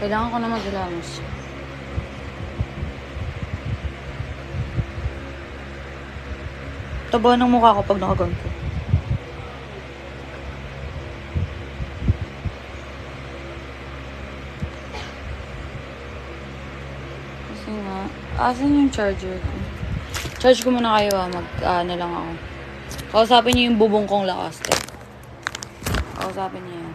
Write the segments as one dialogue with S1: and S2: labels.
S1: Kailangan ko na maghilamos. Taba ng mukha ko pag nakagan ko. Kasi nga, asan yung charger ko? Charge ko muna kayo mag-ano lang ako. Kausapin niyo yung bubong kong lakas. Kausapin niyo yan.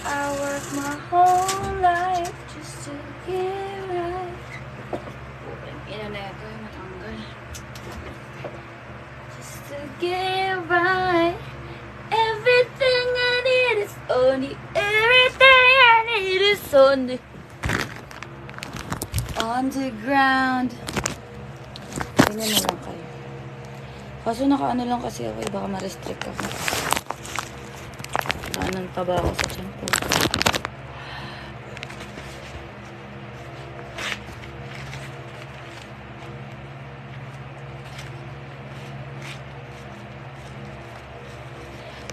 S1: I work my whole life just to get right. Ina na ito yung matanggal. Just to get right. Everything I need is only. Everything I need is only. On the ground. Ganyan na lang kayo. Kaso nakaano lang kasi ako, baka ma-restrict ako. Anong taba ako sa tiyan ko.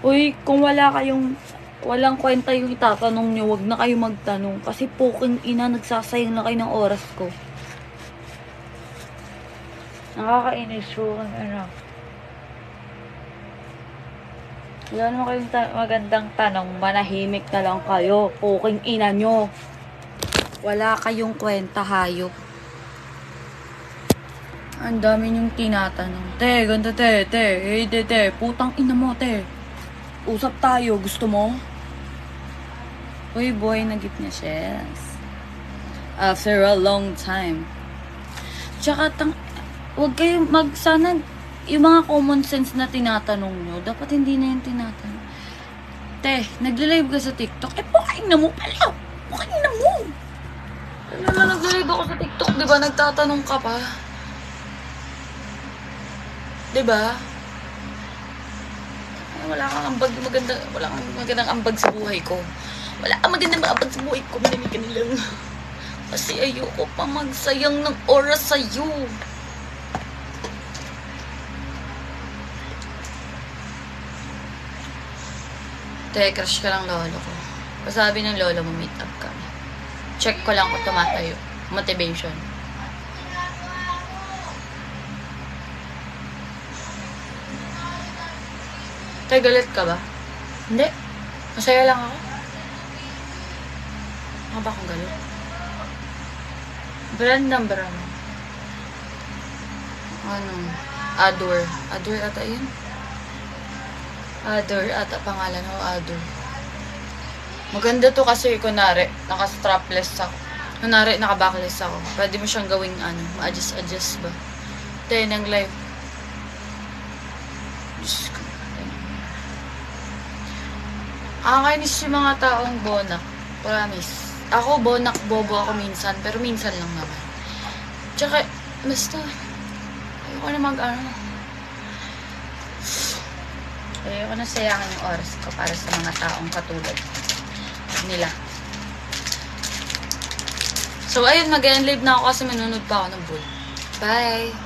S1: Uy, kung walang kwenta yung itatanong nyo, wag na kayo magtanong. Kasi poking ina, nagsasayang na kayo ng oras ko. Nakakainis po kung ano. Wala naman kayong magandang tanong, manahimik na lang kayo. Poking ina nyo. Wala kayong kwenta, hayop. Ang dami nyong tinatanong. Te, ganda te. Hey, te. Putang ina mo, te. Usap tayo, gusto mo? Uy, boy, nag-gift niya shells. After a long time. Tsaka, wag kayo sana, yung mga common sense na tinatanong nyo, dapat hindi na yung tinatanong. Te, nagla-live ka sa TikTok? Pukain na mo pala! Pukain na mo! Ano na nagla-live ako sa TikTok, diba? Nagtatanong ka pa. Diba? Wala kang magandang ambag sa buhay ko. Wala kang magandang ambag sa buhay ko. Minamig ka nilang. Kasi ayoko pa magsayang ng oras sa'yo. Te, crush ka lang lolo ko. Pasabi ng lolo mo, meet up kami. Check ko lang kung tumatayo. Motivation. Te, galit ka ba? Hindi. Masaya lang ako. Ano ba akong galit? Brand number ano? Ano? Adore. Adore ata yun? Adore ata pangalan ko, Adore. Maganda to kasi, kunwari, naka-strapless ako. Kunwari, naka-backless ako. Pwede mo siyang gawing ma-adjust ba? Tayo ng live. Diyos ko. Kainis yung mga taong bonak. Promise. Ako, bonak, bobo ako minsan, pero minsan lang naman. Tsaka, basta, ayoko na ayoko na sayangin yung oras ko para sa mga taong katulad nila. So, ayun, mag-end live na ako kasi manunod pa ako ng bull. Bye!